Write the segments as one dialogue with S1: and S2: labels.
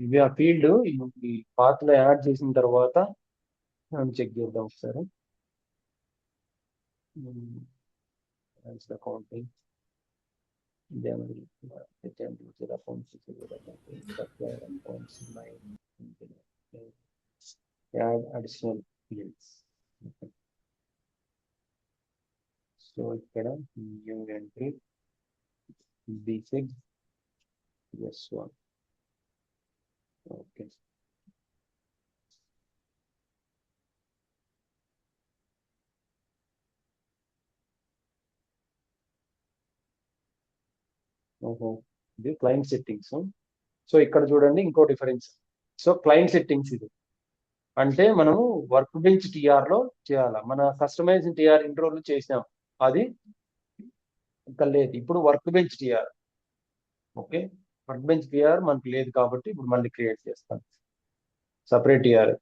S1: ఇవి ఆ ఫీల్డ్ ఈ పాత్ లో యాడ్ చేసిన తర్వాత మనం చెక్ చేద్దాం ఒకసారి. Accounting add additional fields. So ఇక్కడ new entry B6 S1. Okay. ఓహో, ఇది క్లయింట్ సెట్టింగ్స్. సో ఇక్కడ చూడండి ఇంకో డిఫరెన్స్. సో క్లయింట్ సెట్టింగ్స్ ఇది అంటే మనము వర్క్ బెంచ్ టిఆర్ లో చేయాలి. మన కస్టమైజ్ టిఆర్ ఇంట్రోలో చేసినాం, అది ఇక్కడ లేదు. ఇప్పుడు work bench TR. Okay, work bench TR మనకు లేదు కాబట్టి ఇప్పుడు మళ్ళీ క్రియేట్ చేస్తాను సపరేట్ టిఆర్.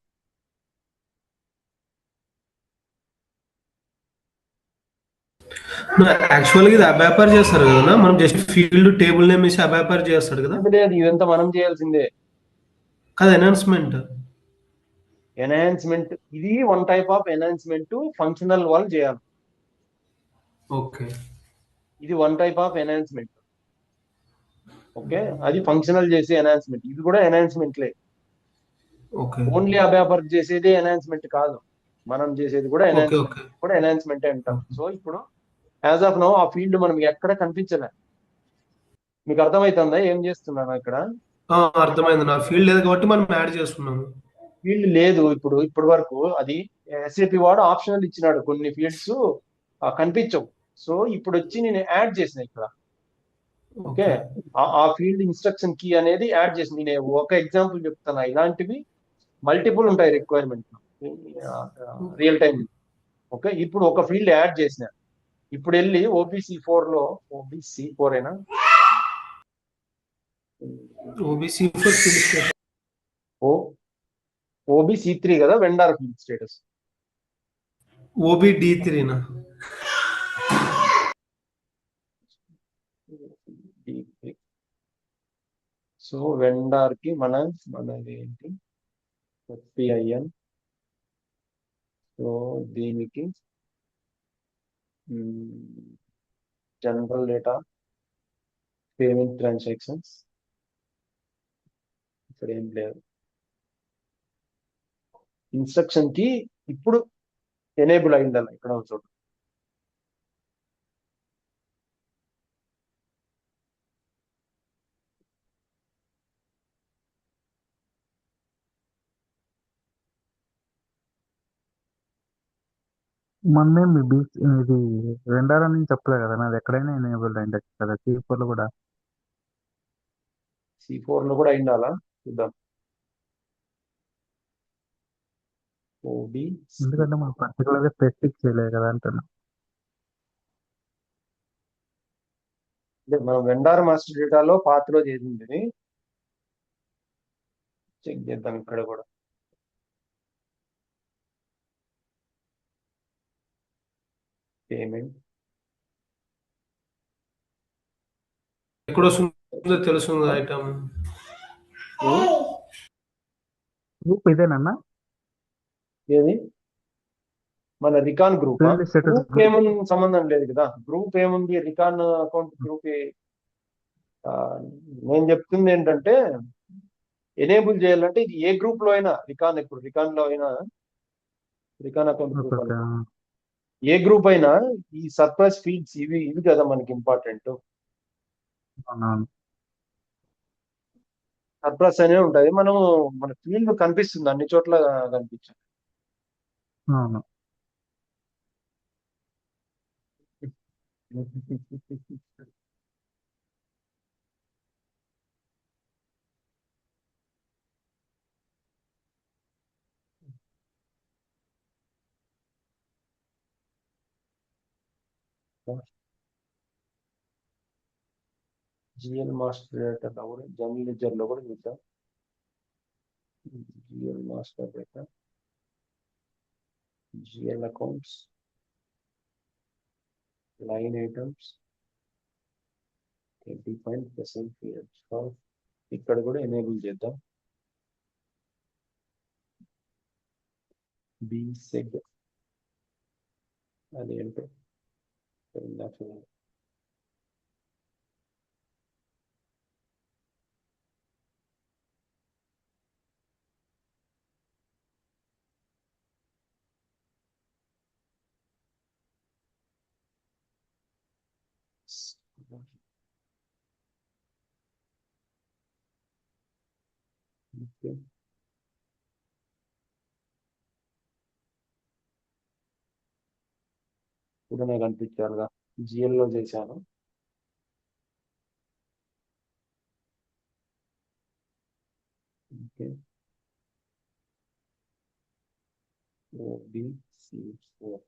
S2: యాక్చువల్గా ఇది అబాపర్ చేస్తారు కదా, మనం జస్ట్ ఫీల్డ్ టేబుల్ నేమ్ వేసి అబాపర్ చేస్తాడు కదా.
S1: లేదు, ఇదంతా మనం చేయాల్సిందే.
S2: కాదు, ఎనౌన్స్మెంట్.
S1: ఎన్హాన్స్మెంట్ ఇది one type of enhancement, functional వాళ్ళు చేయాలి.
S2: ఓకే,
S1: ఇది one type of enhancement. Okay, అది ఫంక్షనల్ చేసే ఎన్హాన్స్మెంట్. ఇది కూడా ఎన్హాన్స్మెంట్లే.
S2: ఓకే,
S1: ఓన్లీ అబాపర్ చేసేది ఎన్హాన్స్మెంట్ కాదు, మనం చేసేది కూడా
S2: ఓకే,
S1: ఎన్హాన్స్మెంట్,
S2: ఓకే,
S1: కూడా ఎన్హాన్స్మెంట్ అంటాం. సో ఇప్పుడు యాజ్ ఆఫ్ నౌ ఆ ఫీల్డ్ మనం ఎక్కడ కనిపించలే. మీకు అర్థమవుతుందా ఏం చేస్తున్నాను ఇక్కడ?
S2: అర్థమైంది. నా ఫీల్డ్ లేదు కాబట్టి మనం యాడ్ చేస్తున్నాము.
S1: ఫీల్డ్ లేదు ఇప్పుడు వరకు. అది ఎస్ఏపి వాడు ఆప్షనల్ ఇచ్చినాడు, కొన్ని ఫీల్డ్స్ కనిపించవు. సో ఇప్పుడు వచ్చి నేను యాడ్ చేసిన ఇక్కడ. ఓకే, ఆ ఫీల్డ్ ఇన్స్ట్రక్షన్ కీ అనేది యాడ్ చేసి, నేను ఒక ఎగ్జాంపుల్ చెప్తాను. ఇలాంటివి మల్టిపుల్ ఉంటాయి రిక్వైర్మెంట్ రియల్ టైం. ఓకే, ఇప్పుడు ఒక ఫీల్డ్ యాడ్ చేసిన. ఇప్పుడు వెళ్ళి OBC4 లో, OBC4 అయినా OBC3 కదా వెండార్ ఫీల్డ్ స్టేటస్.
S2: OBD3నా?
S1: సో వెండార్ కి మనది ఏంటి, FPIN. సో దీనికి జనరల్ డేటా, పేమెంట్ ట్రాన్సాక్షన్స్, ఇక్కడ ఏం లేదు. ఇన్స్ట్రక్షన్ కి ఇప్పుడు ఎనేబుల్ అయిందಲ್ಲ ఇక్కడ చోటు.
S3: మనం ఇది వెండర్ అని చెప్పలేదు కదా, నాది ఎక్కడైనా ఎనేబుల్ అయింది కదా, C4 లో కూడా.
S1: C4 లో కూడా అయిండాలా, చూద్దాం.
S3: ఎందుకంటే మనం పర్టికులర్ గా స్పెసిఫిక్ చేయలేదు కదా అంటున్నా.
S1: మనం వెండార్ మాస్టర్ డేటాలో పాత్రలో చేసింది, చెక్ చేద్దాం ఇక్కడ కూడా. పేమెంట్
S2: ఎక్కడ వస్తుందో తెలుస్తుంది ఐటమ్.
S3: గ్రూప్ ఇదేనన్నా?
S1: ఏది మన రికాన్ గ్రూప్? గ్రూప్ ఏముంది, సంబంధం లేదు కదా. గ్రూప్ ఏముంది, రికాన్ అకౌంట్ గ్రూప్. నేను చెప్తుంది ఏంటంటే, ఎనేబుల్ చేయాలంటే ఇది ఏ గ్రూప్ లో అయినా, ఇప్పుడు రికాన్ లో అయినా, recon account group A group అయినా ఈ సర్ప్రైజ్ ఫీల్డ్స్ ఇవి కదా మనకి ఇంపార్టెంట్. సర్ప్రైజ్ అనే ఉంటది. మన ఫీల్డ్ కనిపిస్తుంది అన్ని చోట్ల కనిపించాలి. జిఎల్ మాస్టర్ డేటా కూడా, జనరల్ లెడ్జర్ లో కూడా చూద్దాం. GL master data, GL accounts, line items, define present period. ఇక్కడ కూడా ఎనేబుల్ చేద్దాం. బీసెగ్ అదేంటో ఓకే. ఇప్పుడు నాకు కనిపించాలిగా GL లో చేశాను. ఓకే OBC4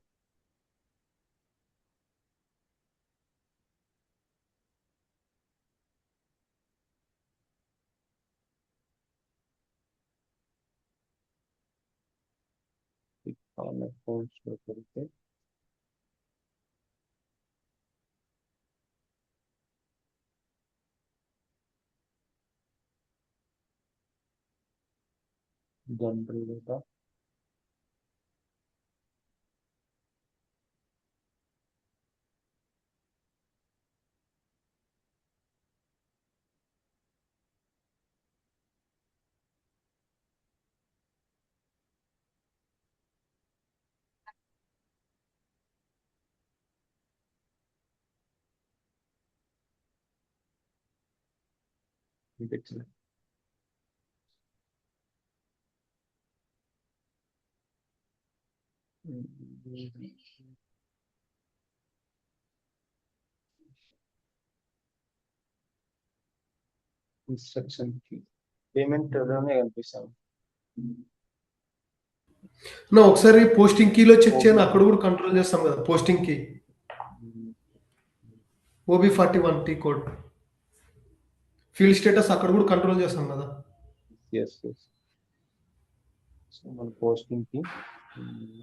S1: ఫార్మ్స్ లో పెడితే జనరల్ డేటా కనిపించింది. ఇన్స్ట్రక్షన్ కి పేమెంట్ లోనే కనిపిస్తాను.
S2: ఒకసారి పోస్టింగ్ కీలో చెక్ చేయండి, అక్కడ కూడా కంట్రోల్ చేస్తాం కదా posting key OB41 T code field status అక్కడ కూడా కంట్రోల్ చేస్తాం కదా.
S1: ఎస్ ఎస్ సో మన పోస్టింగ్ కి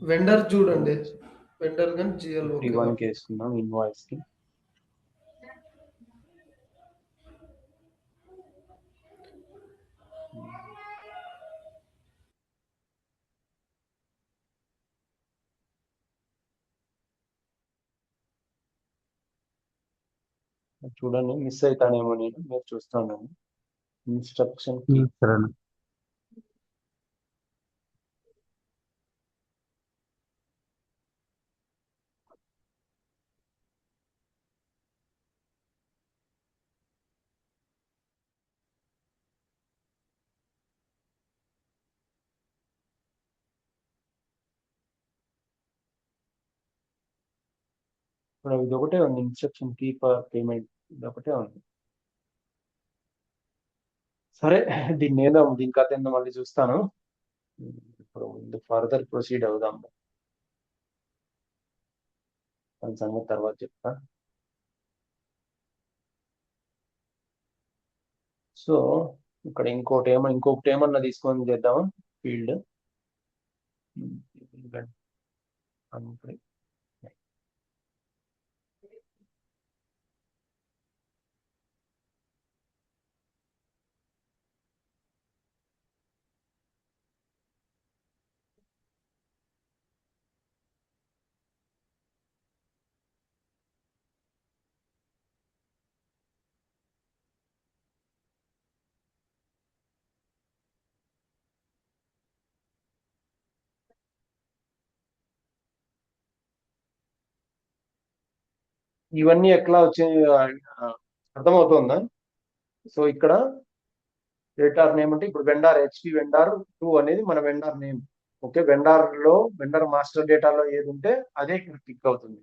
S2: వెండర్ చూడండి, వెండర్ కానీ GL ఓకే
S1: 51 కి వేసుకున్నాం ఇన్వాయిస్ కి. చూడండి మిస్ అవుతానేమో నేను, మీరు చూస్తాను. ఇన్స్ట్రక్షన్ కి
S3: సరే అన్న.
S1: ఇప్పుడు ఇది ఒకటే ఉంది, ఇన్స్ట్రక్షన్ కీ ఫర్ పేమెంట్ ఇది ఒకటే ఉంది. సరే దీన్ని ఏదో దీని కథ ఏందో మళ్ళీ చూస్తాను. ఇప్పుడు ముందు ఫర్దర్ ప్రొసీడ్ అవుదాం, దాని సంగతి తర్వాత చెప్తా. సో ఇక్కడ ఇంకొకటి ఏమన్నా తీసుకొని చేద్దామా ఫీల్డ్. ఇవన్నీ ఎట్లా వచ్చాయి అర్థమవుతుందా? సో ఇక్కడ వెండార్ నేమ్ అంటే ఇప్పుడు వెండార్ HP వెండార్ 2 అనేది మన vendor name. Okay, vendor master డేటాలో ఏది ఉంటే అదే ఇక్కడ క్లిక్ అవుతుంది.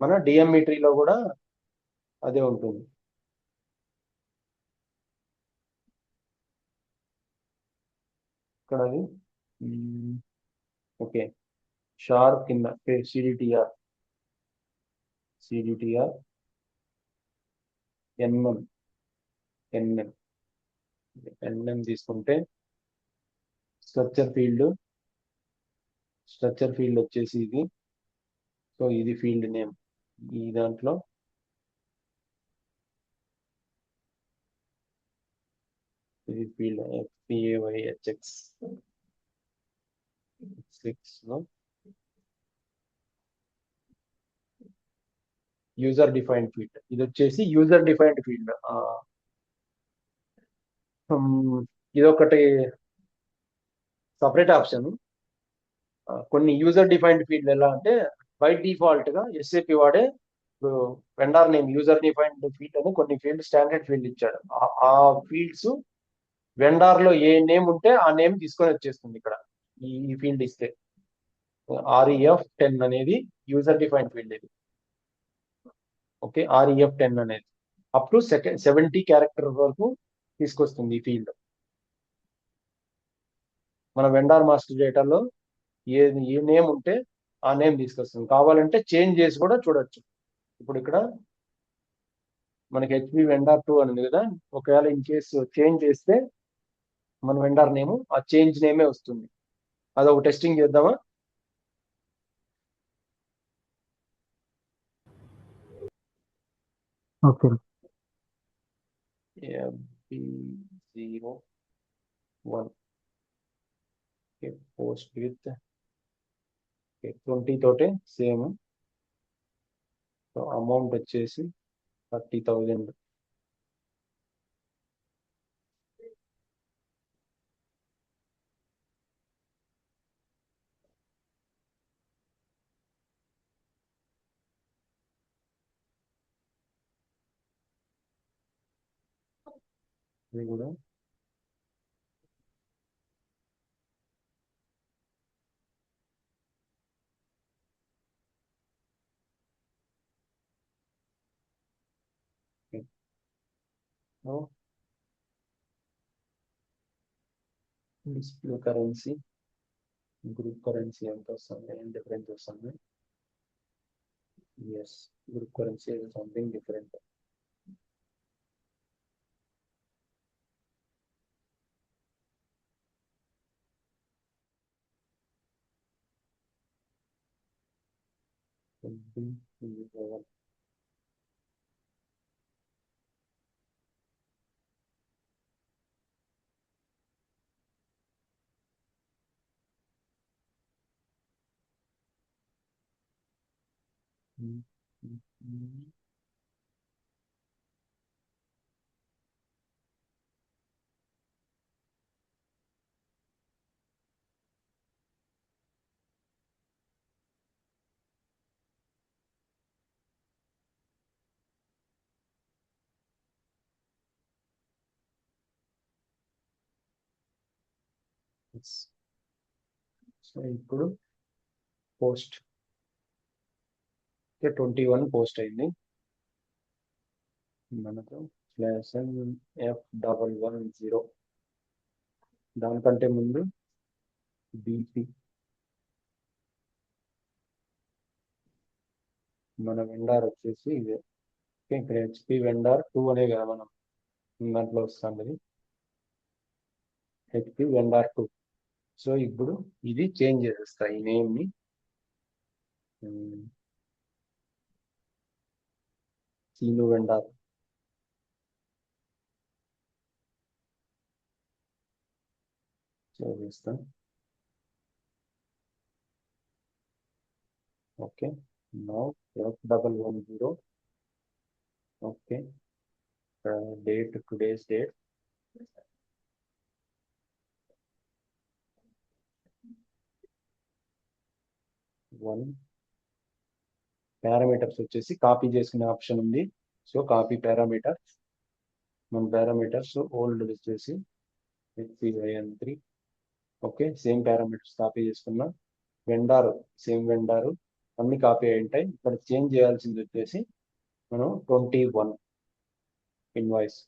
S1: మన DME ట్రీలో కూడా అదే ఉంటుంది. ఇక్కడ అది ఓకే, షార్ప్ కింద CDTR NM తీసుకుంటే స్ట్రక్చర్ ఫీల్డ్ వచ్చేసి ఇది. సో ఇది ఫీల్డ్ నేమ్. ఈ దాంట్లో ఇది field FPAYHX 6 user defined field. ఇది వచ్చేసి యూజర్ డిఫైన్డ్ ఫీల్డ్. ఇదొకటి సపరేట్ ఆప్షన్. కొన్ని యూజర్ డిఫైన్డ్ ఫీల్డ్ ఎలా అంటే బై డిఫాల్ట్ గా ఎస్ఏపి వాడే ఇప్పుడు vendor name user defined field అని కొన్ని ఫీల్డ్ స్టాండర్డ్ ఫీల్డ్ ఇచ్చాడు. ఆ ఫీల్డ్స్ వెండార్ లో ఏ నేమ్ ఉంటే ఆ నేమ్ తీసుకొని వచ్చేస్తుంది ఇక్కడ ఈ ఫీల్డ్ ఇస్తే. REF10 అనేది యూజర్ డిఫైన్డ్ ఫీల్డ్ ఇది. ఓకే, REF10 అనేది అప్ టు 70 క్యారెక్టర్ వరకు తీసుకొస్తుంది ఈ ఫీల్డ్. మన వెండార్ మాస్టర్ డేటాలో ఏ నేమ్ ఉంటే ఆ నేమ్ తీసుకొస్తుంది. కావాలంటే చేంజ్ చేసి కూడా చూడొచ్చు. ఇప్పుడు ఇక్కడ మనకి HP వెండార్ 2 అని ఉంది కదా, ఒకవేళ ఇన్ కేసు చేంజ్ చేస్తే మన వెండార్ నేమ్ ఆ చేంజ్ నేమే వస్తుంది. అదొక టెస్టింగ్ చేద్దామా?
S3: ఓకే.
S1: FB01 పోస్ట్ విత్ 20 తోటే సేమ్. సో అమౌంట్ వచ్చేసి 30,000. ఇది కూడా డిస్ప్లే కరెన్సీ, గ్రూప్ కరెన్సీ ఎంత వస్తుంది, ఏం డిఫరెన్స్ వస్తుంది? Yes, group currency something different. So ఇప్పుడు పోస్ట్ 21 పోస్ట్ అయింది మనకు. /F110 దానికంటే ముందు BP మన వెండార్ వచ్చేసి ఇదే. ఇక్కడ HP వెండార్ 2 అనే కదా మనం దాంట్లో వస్తుంది, HP వెండార్ 2. సో ఇప్పుడు ఇది చేంజ్ చేసేస్తా ఈ నేమ్ ని. సీను వెండార్ చేస్తా. Okay, now F110. Okay, date today's date, one. Parameters వచ్చేసి కాపీ చేసుకునే ఆప్షన్ ఉంది. సో కాపీ పారామీటర్స్, మన పారామీటర్స్ ఓల్డ్ వచ్చేసి HCYN3. Okay, same parameters copy చేసుకున్నా. వెండారు సేమ్ వెండారు, అన్ని కాపీ అయి ఉంటాయి. ఇక్కడ చేంజ్ చేయాల్సింది వచ్చేసి మనం 21 ఇన్వాయిస్.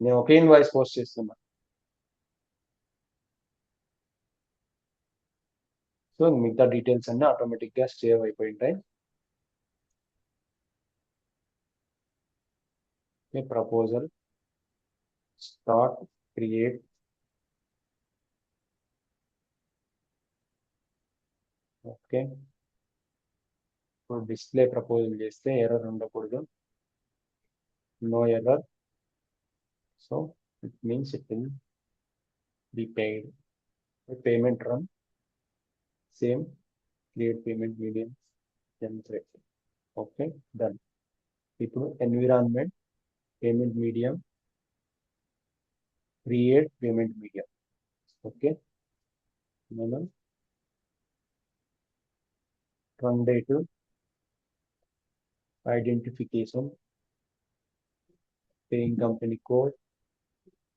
S1: నేను ఒకే ఇన్వాయిస్ పోస్ట్ చేస్తున్నా. సో మిగతా డీటెయిల్స్ అన్ని ఆటోమేటిక్గా సేవ్ అయిపోయి ఉంటాయి. Proposal start create. ఓకే, ఇప్పుడు డిస్ప్లే ప్రపోజల్ చేస్తే ఎర్రర్ ఉండకూడదు, no error. So it means it will be paid. Payment run. Same create payment medium generate. Okay, done. ఇప్పుడు environment payment medium create payment medium. Okay, మనం run date identification paying company code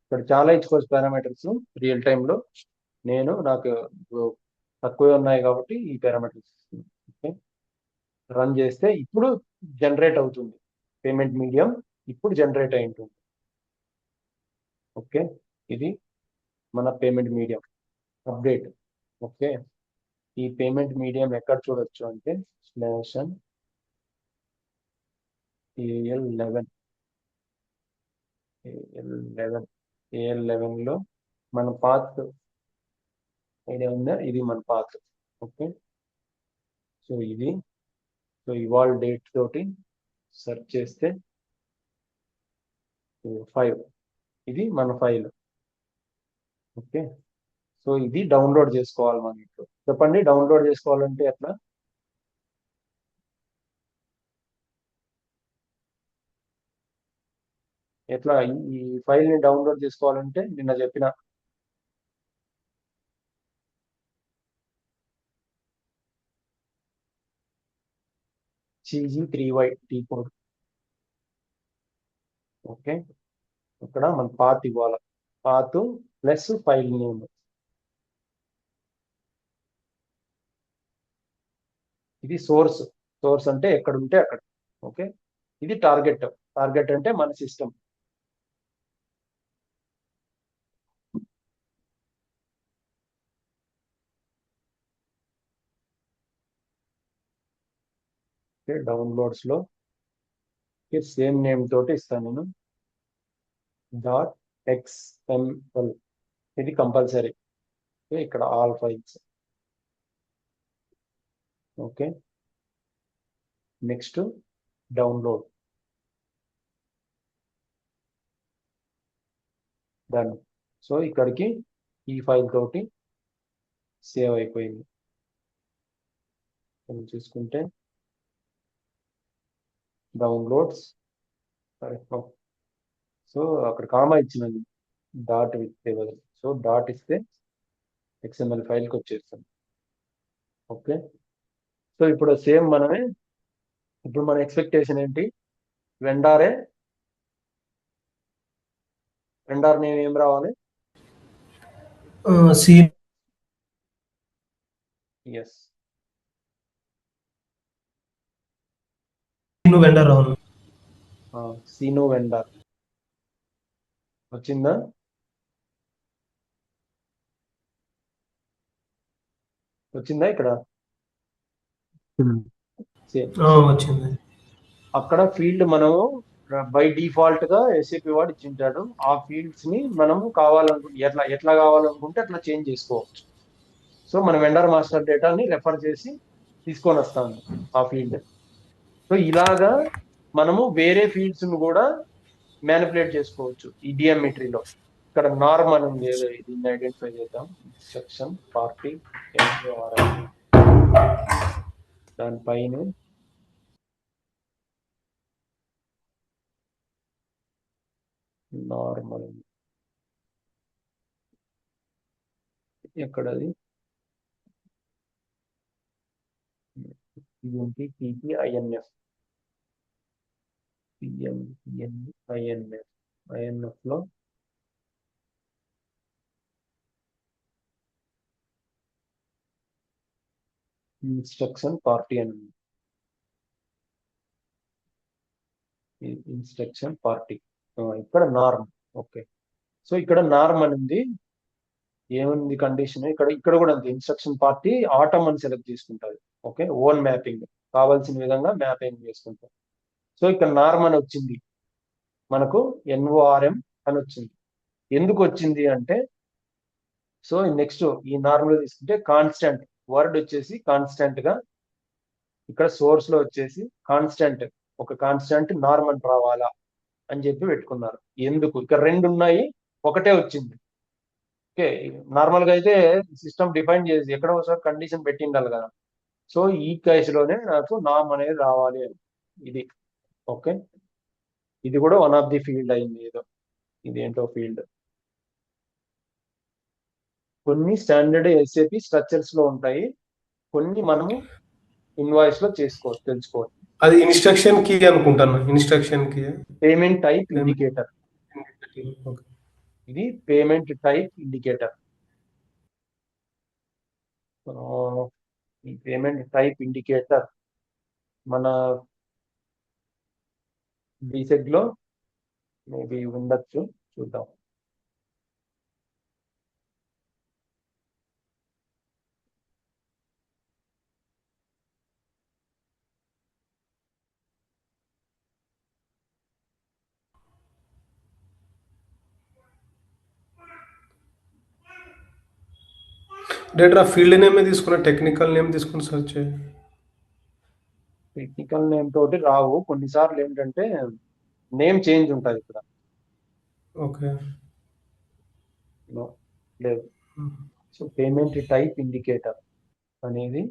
S1: ఇక్కడ చాలా ఇచ్చుకోవచ్చు parameters real టైంలో. నాకు తక్కువే ఉన్నాయి కాబట్టి ఈ పారామీటర్స్. ఓకే, రన్ చేస్తే ఇప్పుడు జనరేట్ అవుతుంది పేమెంట్ మీడియం, ఇప్పుడు జనరేట్ అయి ఉంటుంది. ఓకే, ఇది మన పేమెంట్ మీడియం అప్డేట్. ఓకే, ఈ పేమెంట్ మీడియం ఎక్కడ చూడొచ్చు అంటే స్లాషన్ AL11 AL11 లో మన పాత్ ఐడియా ఉందా, ఇది మన పాత్. ఓకే, సో ఇది ఇవాళ డేట్ తోటి సెర్చ్ చేస్తే 5 ఇది మన ఫైల్. ఓకే, సో ఇది డౌన్లోడ్ చేసుకోవాలి మనం. ఇప్పుడు చెప్పండి, డౌన్లోడ్ చేసుకోవాలంటే ఎట్లా? ఈ ఫైల్ ని డౌన్లోడ్ చేసుకోవాలంటే నిన్న చెప్పిన CG3YT కోడ్. ఓకే, ఇక్కడ మన పాత్ ఇవ్వాలి, పాత్ ప్లస్ ఫైల్ నేమ్. ఇది సోర్స్ అంటే ఎక్కడ ఉంటే అక్కడ. ఓకే, ఇది టార్గెట్ అంటే మన సిస్టమ్. ఓకే, డౌన్లోడ్స్ లో సేమ్ నేమ్ తోటి ఇస్తాను నేను, .xml. ఇది కంపల్సరీ. ఇక్కడ all files. Okay, next download. Done. So ఇక్కడికి ఈ ఫైల్ తోటి సేవ్ అయిపోయింది. చూసుకుంటే డౌన్లోడ్స్. సో అక్కడ కామా ఇచ్చినది డాట్ ఇస్తే బదులు, సో డాట్ ఇస్తే XML ఫైల్కి వచ్చేస్తుంది. ఓకే, సో ఇప్పుడు సేమ్ ఇప్పుడు మన ఎక్స్పెక్టేషన్ ఏంటి? వెండార్ నేమ్ ఏం రావాలి? ఎస్,
S2: వెండర్ రావాలి.
S1: సీనో వెండార్ వచ్చిందా? ఇక్కడ సేమ్
S2: వచ్చింది.
S1: అక్కడ ఫీల్డ్ మనము బై డిఫాల్ట్ గా SAP వాడు ఇచ్చింటాడు. ఆ ఫీల్డ్స్ ని మనము ఎట్లా కావాలనుకుంటే అట్లా చేంజ్ చేసుకోవచ్చు. సో మన వెండర్ మాస్టర్ డేటాని రెఫర్ చేసి తీసుకొని వస్తాను ఆ ఫీల్డ్. సో ఇలాగా మనము వేరే ఫీల్డ్స్ ను కూడా మ్యానిపులేట్ చేసుకోవచ్చు ఈ డిఎంఎట్రీలో. ఇక్కడ నార్మ్ అని ఉంది, దీన్ని ఐడెంటిఫై చేద్దాం. సెక్షన్ పార్టీ దానిపైన నార్మల్ ఎక్కడది? TPINF INF లో ఇన్స్ట్రక్షన్ పార్టీ అని ఉంది. ఇన్స్ట్రక్షన్ పార్టీ ఇక్కడ నార్మ్. ఓకే, సో ఇక్కడ నార్మ్ అని ఉంది. ఏముంది కండిషన్? ఇక్కడ కూడా అంతే, ఇన్స్ట్రక్షన్ పార్టీ ఆటమ్ అని సెలెక్ట్ చేసుకుంటుంది. ఓకే, ఓన్ మ్యాపింగ్ కావాల్సిన విధంగా మ్యాపింగ్ చేసుకుంటాం. సో ఇక్కడ నార్మ్ అని వచ్చింది, మనకు NORM అని వచ్చింది. ఎందుకు వచ్చింది అంటే, సో నెక్స్ట్ ఈ నార్మ్ లో తీసుకుంటే కాన్స్టెంట్ వర్డ్ వచ్చేసి కాన్స్టెంట్ గా, ఇక్కడ సోర్స్ లో వచ్చేసి ఒక కాన్స్టెంట్ నార్మ్ అని రావాలా అని చెప్పి పెట్టుకున్నారు. ఎందుకు? ఇక్కడ రెండు ఉన్నాయి, ఒకటే వచ్చింది. ఓకే, నార్మల్ గా అయితే సిస్టమ్ డిఫైన్ చేసి ఎక్కడో ఒకసారి కండిషన్ పెట్టి ఉండాలి కదా. సో ఈ కేసులోనే నాకు నామ్ అనేది రావాలి అని. ఇది ఓకే. ఇది కూడా వన్ ఆఫ్ ది ఫీల్డ్ అయింది ఏదో. ఇది ఏంటో ఫీల్డ్. కొన్ని స్టాండర్డ్ ఎస్ఏపి స్ట్రక్చర్స్ లో ఉంటాయి, కొన్ని మనము ఇన్వాయిస్ లో చేసుకోవచ్చు, తెలుసుకోవచ్చు.
S2: అది ఇన్స్ట్రక్షన్ కీ అనుకుంటాను. Instruction key
S1: payment type indicator.
S2: Okay.
S1: ఇది పేమెంట్ టైప్ ఇండికేటర్. ఈ పేమెంట్ టైప్ ఇండికేటర్ మన బీసెగ్ లో మేబీ ఉండొచ్చు, చూద్దాం.
S2: డేటా ఫీల్డ్ నేమే తీసుకున్న, టెక్నికల్ నేమ్ తీసుకుని సెర్చ్ చేయి.
S1: టెక్నికల్ నేమ్ తోటి రావు, కొన్నిసార్లు ఏంటంటే నేమ్ చేంజ్ ఉంటుంది ఇక్కడ.
S2: ఓకే.
S1: No, లేదు. సో పేమెంట్ టైప్ ఇండికేటర్ అనేది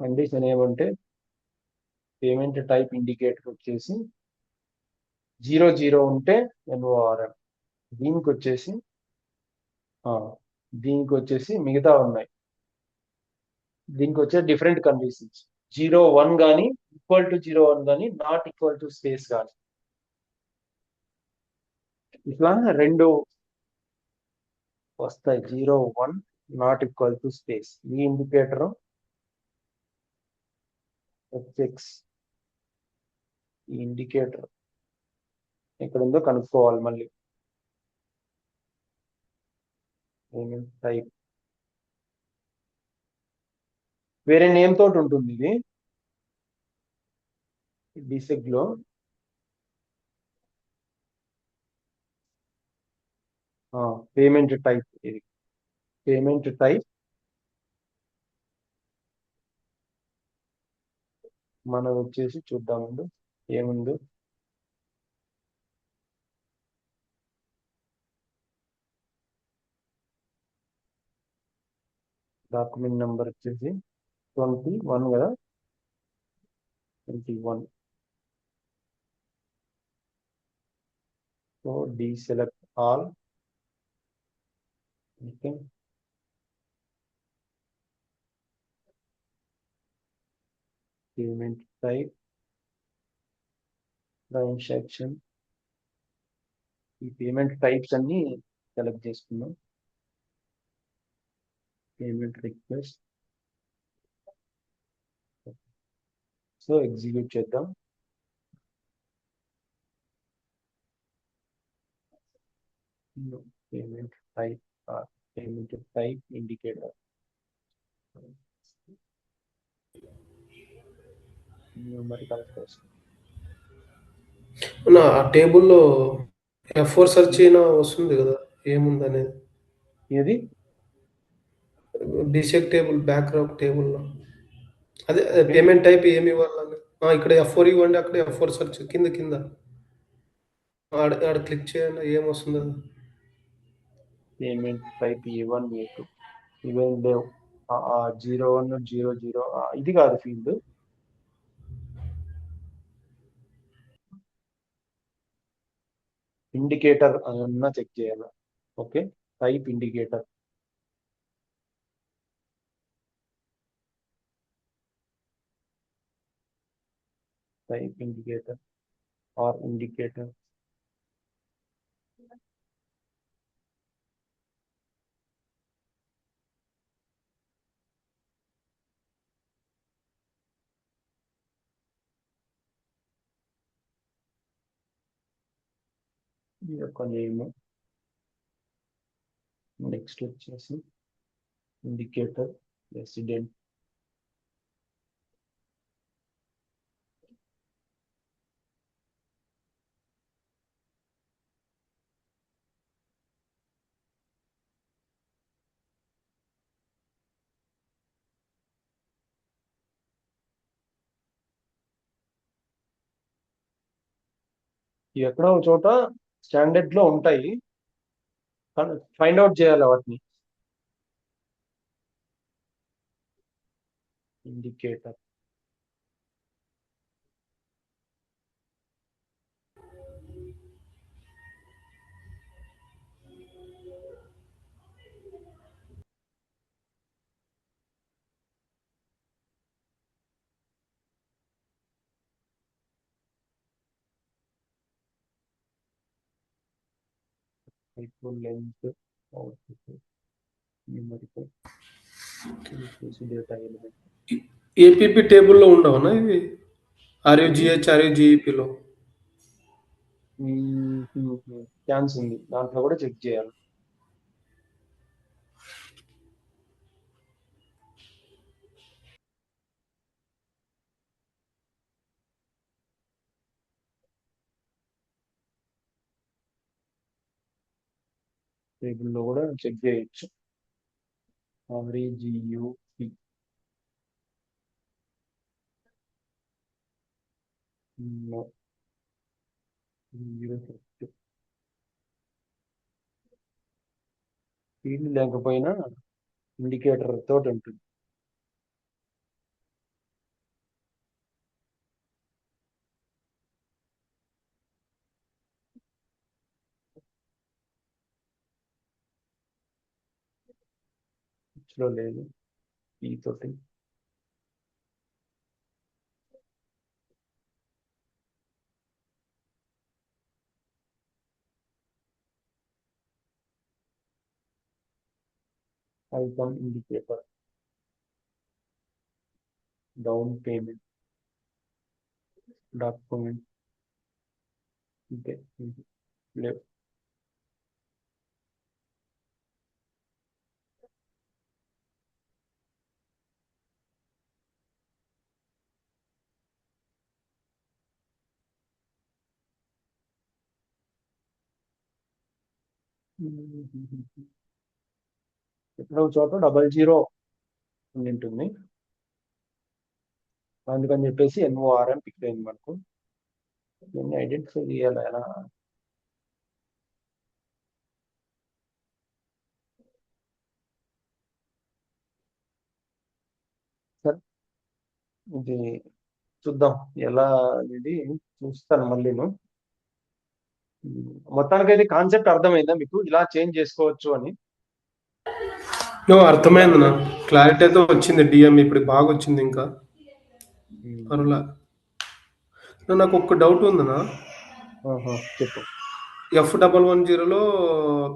S1: కండిషన్ ఏమంటే, పేమెంట్ టైప్ ఇండికేటర్ వచ్చేసి 00 ఉంటే ఎన్ఓఆర్ఎం, దీనికి వచ్చేసి ఆ, దీనికి వచ్చేసి మిగతా ఉన్నాయి. దీనికి వచ్చే డిఫరెంట్ కండిషన్స్ 01 కానీ, =01 కానీ, నాట్ ఈక్వల్ టు స్పేస్ కానీ, ఇట్లా రెండు వస్తాయి. 01 నాట్ ఈక్వల్ టు స్పేస్. ఈ ఇండికేటర్ హెచ్ఎక్స్, ఈ ఇండికేటర్ ఎక్కడ ఉందో కనుక్కోవాలి మళ్ళీ. పేమెంట్ టైప్ వేరే నేమ్ తోటి ఉంటుంది ఇది బీసెగ్ లో. పేమెంట్ టైప్, ఇది పేమెంట్ టైప్. మనం వచ్చేసి చూద్దామండి ఏముందో. డాక్యుమెంట్ నెంబర్ వచ్చేసి 21 కదా, 21. So deselect all. Okay, payment type transaction. ఈ పేమెంట్ టైప్స్ అన్ని సెలెక్ట్ చేసుకున్నాం. Payment request. సో ఎగ్జిక్యూట్ చేద్దాం. Payment type payment type indicator numerical కోసం.
S2: ఆ టేబుల్లో F4 సెర్చ్ అయినా వస్తుంది కదా, ఏముందనేది.
S1: ఏది
S2: బీసెక్ టేబుల్, బ్యాక్గ్రౌండ్ టేబుల్లో అదే పేమెంట్ టైప్ ఏమి ఇవ్వాలని. ఇక్కడ F4 ఇవ్వండి, అక్కడ F4 సెర్చ్ కింద కింద ఆడ క్లిక్ చేయండి, ఏమొస్తుంది అది.
S1: పేమెంట్ టైప్ A1 A2 ఇవేం లేవు. 01 00 ఇది కాదు ఫీల్డ్. ఇండికేటర్ అన్నా చెక్ చేయాలి. Okay, type indicator. Type indicator or indicator. ఈ యొక్క నేమ్. నెక్స్ట్ వచ్చేసి ఇండికేటర్ రెసిడెంట్. ఎక్కడో ఒక చోట స్టాండర్డ్ లో ఉంటాయి, ఫైండ్ అవుట్ చేయాలి వాటిని. Indicator length, output, numerical, data element.
S2: APP టేబుల్లో ఉండవనా ఇవి? ఆర్యుజిహెచ్ ఆర్యుజిఈపిలో
S1: ఛాన్స్ ఉంది, దాంట్లో కూడా చెక్ చేయాలి. టేబుల్లో కూడా చెక్ చేయొచ్చు. ఆర్ఈజియుపి ఫీల్డ్ లేకపోయినా ఇండికేటర్ తోటి ఉంటుంది. లో లేదు, ఈ తోటి icon indicator, down payment, document, ఇంతే లేవు. ఎక్కడో చోట 00 ఉంటుంది, అందుకని చెప్పేసి ఎన్ఓఆర్ఎం పిక్ అయింది మనకు. దీన్ని ఐడెంటిఫై చేయాలి ఎలా? సరే, ఇది చూద్దాం ఎలా అనేది, చూస్తాను మళ్ళీను. మొత్తానికైతే కాన్సెప్ట్ అర్థమైందా మీకు, ఇలా చేంజ్ చేసుకోవచ్చు అని?
S2: అర్థమైంది నా, క్లారిటీ అయితే వచ్చింది. డిఎం ఇప్పుడు బాగా వచ్చింది. ఇంకా పర్వాలా. నాకు ఒక్క డౌట్ ఉందనా,
S1: చెప్పు.
S2: F110లో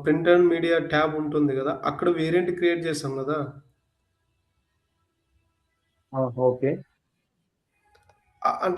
S2: ప్రింట్ అండ్ మీడియా ట్యాబ్ ఉంటుంది కదా, అక్కడ వేరియంట్ క్రియేట్ చేసాం కదా.
S1: ఓకే.
S2: అంటే